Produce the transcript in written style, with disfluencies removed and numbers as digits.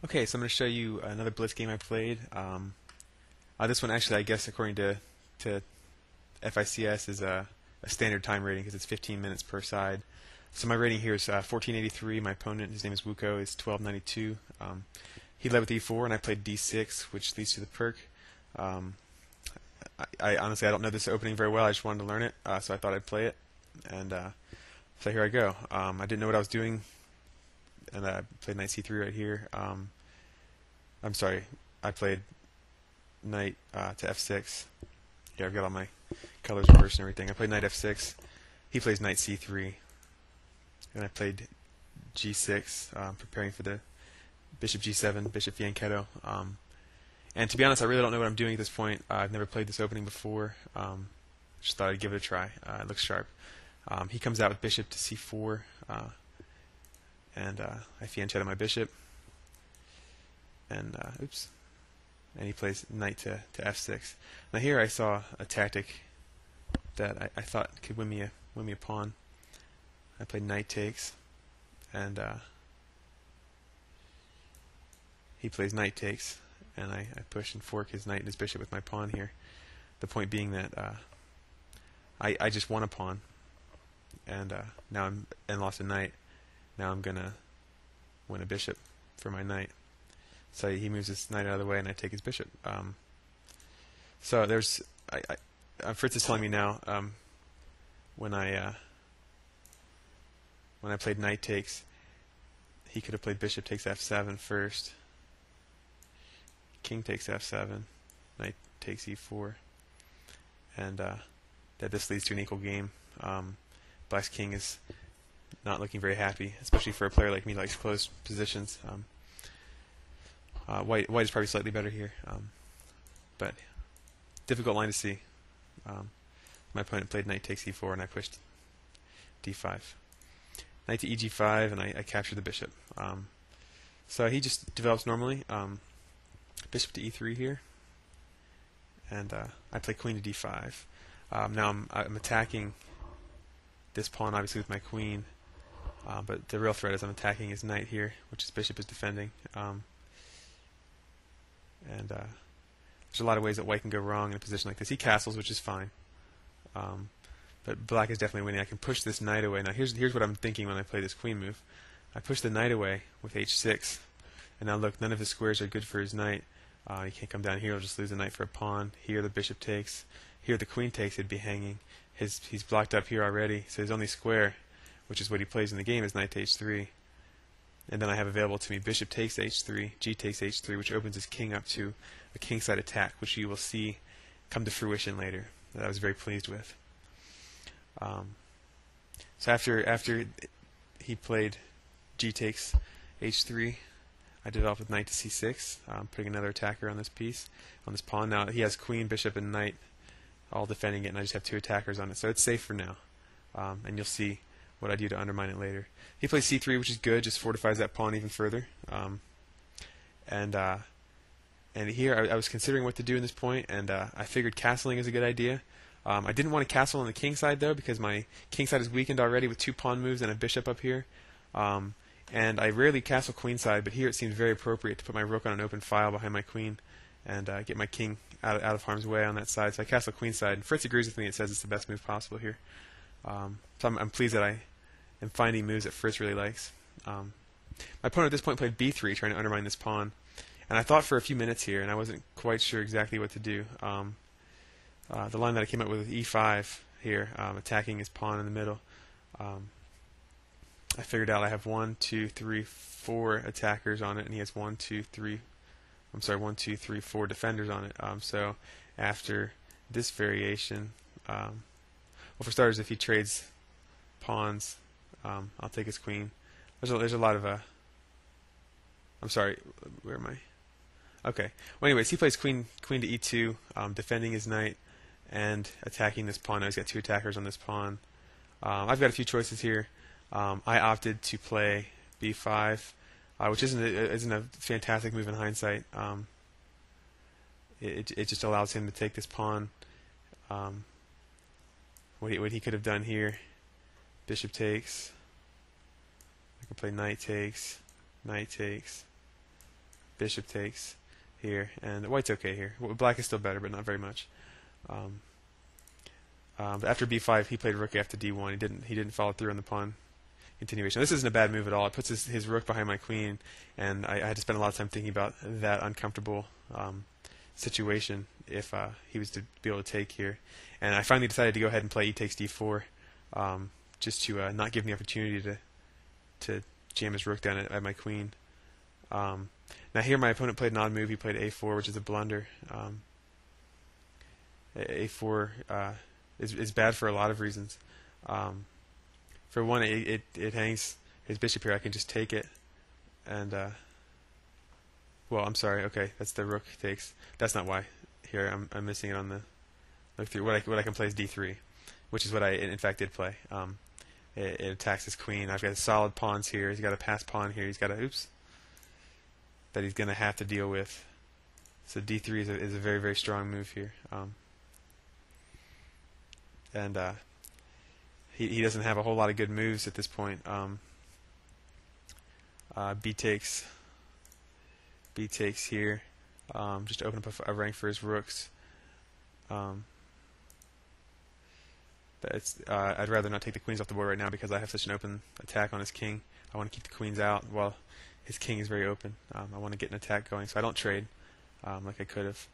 Okay, so I'm going to show you another Blitz game I played. This one actually, I guess, according to FICS, is a standard time rating because it's 15 minutes per side. So my rating here is 1483. My opponent, his name is Wuko, is 1292. He led with E4, and I played D6, which leads to the perk. I honestly I don't know this opening very well. I just wanted to learn it, so I thought I'd play it. And so here I go. I didn't know what I was doing, and I played knight C3 right here. I'm sorry, I played knight to F6. Here I've got all my colors reversed and everything. I played knight F6. He plays knight C3, and I played G6, preparing for the bishop G7, bishop Fianchetto. And to be honest, I really don't know what I'm doing at this point. I've never played this opening before. Just thought I'd give it a try. It looks sharp. He comes out with bishop to C4, and I Fianchetto my bishop. And oops. And he plays knight to F6. Now here I saw a tactic that I thought could win me a pawn. I played knight takes, and he plays knight takes, and I push and fork his knight and his bishop with my pawn here. The point being that I just won a pawn, and now and lost a knight. Now I'm gonna win a bishop for my knight. So he moves his knight out of the way, and I take his bishop. So there's Fritz is telling me now when I played knight takes, he could have played bishop takes F7 first. King takes F7, knight takes E4, and that this leads to an equal game. Black's king is not looking very happy, especially for a player like me who likes close positions. White is probably slightly better here, but difficult line to see. My opponent played knight takes E4, and I pushed D5. Knight to EG5, and I capture the bishop. So he just develops normally. Bishop to E3 here, and I play queen to D5. Now I'm attacking this pawn, obviously, with my queen, but the real threat is I'm attacking his knight here, which his bishop is defending. There's a lot of ways that white can go wrong in a position like this. He castles, which is fine, but black is definitely winning. I can push this knight away. Now here's what I'm thinking when I play this queen move. I push the knight away with H6, and now look, none of his squares are good for his knight. He can't come down here, he'll just lose the knight for a pawn. Here the bishop takes. Here the queen takes, it'd be hanging. He's blocked up here already, so his only square, which is what he plays in the game, is knight to H3. And then I have available to me bishop takes H3, G takes H3, which opens his king up to a kingside attack, which you will see come to fruition later, that I was very pleased with. So after he played G takes H3, I developed with knight to C6, putting another attacker on this piece, on this pawn. Now he has queen, bishop, and knight all defending it, and I just have two attackers on it, so it's safe for now. And you'll see what I do to undermine it later. He plays C3, which is good, just fortifies that pawn even further. And here I was considering what to do in this point, and I figured castling is a good idea. I didn't want to castle on the king side, though, because my king side is weakened already with two pawn moves and a bishop up here. And I rarely castle queenside, but here it seems very appropriate to put my rook on an open file behind my queen and get my king out of harm's way on that side. So I castle queenside, and Fritz agrees with me and says it's the best move possible here. So I'm pleased that I am finding moves that Fritz really likes. My opponent at this point played B3, trying to undermine this pawn. And I thought for a few minutes here, and I wasn't quite sure exactly what to do. The line that I came up with E5 here, attacking his pawn in the middle. I figured out I have 1, 2, 3, 4 attackers on it, and he has 1, 2, 3, 4 defenders on it. So after this variation, well, for starters, if he trades pawns, I'll take his queen. There's a lot of I'm sorry, where am I? Okay. Well, anyways, he plays queen to E2, defending his knight and attacking this pawn. Now he's got two attackers on this pawn. I've got a few choices here. I opted to play B5, which isn't a fantastic move in hindsight. It just allows him to take this pawn. What he could have done here, bishop takes. I can play knight takes, bishop takes here, and white's okay here. Black is still better, but not very much. But after b5, he played rook after d1. He didn't follow through on the pawn continuation. This isn't a bad move at all. It puts his rook behind my queen, and I had to spend a lot of time thinking about that uncomfortable situation if he was to be able to take here. And I finally decided to go ahead and play e takes d4, just to not give him the opportunity to jam his rook down at my queen. Now here my opponent played an odd move. He played a4, which is a blunder. A4 is bad for a lot of reasons. For one, it hangs his bishop here. I can just take it, and well, I'm sorry. Okay, that's the rook takes. That's not why. Here I'm missing it on the look through. What I can play is d3, which is what I in fact did play. It attacks his queen. I've got solid pawns here. He's got a passed pawn here. He's got a that he's gonna have to deal with. So d3 is a very, very strong move here. And he doesn't have a whole lot of good moves at this point. B takes here, just to open up a rank for his rooks. But I'd rather not take the queens off the board right now because I have such an open attack on his king. I want to keep the queens out while his king is very open. I want to get an attack going, so I don't trade like I could have.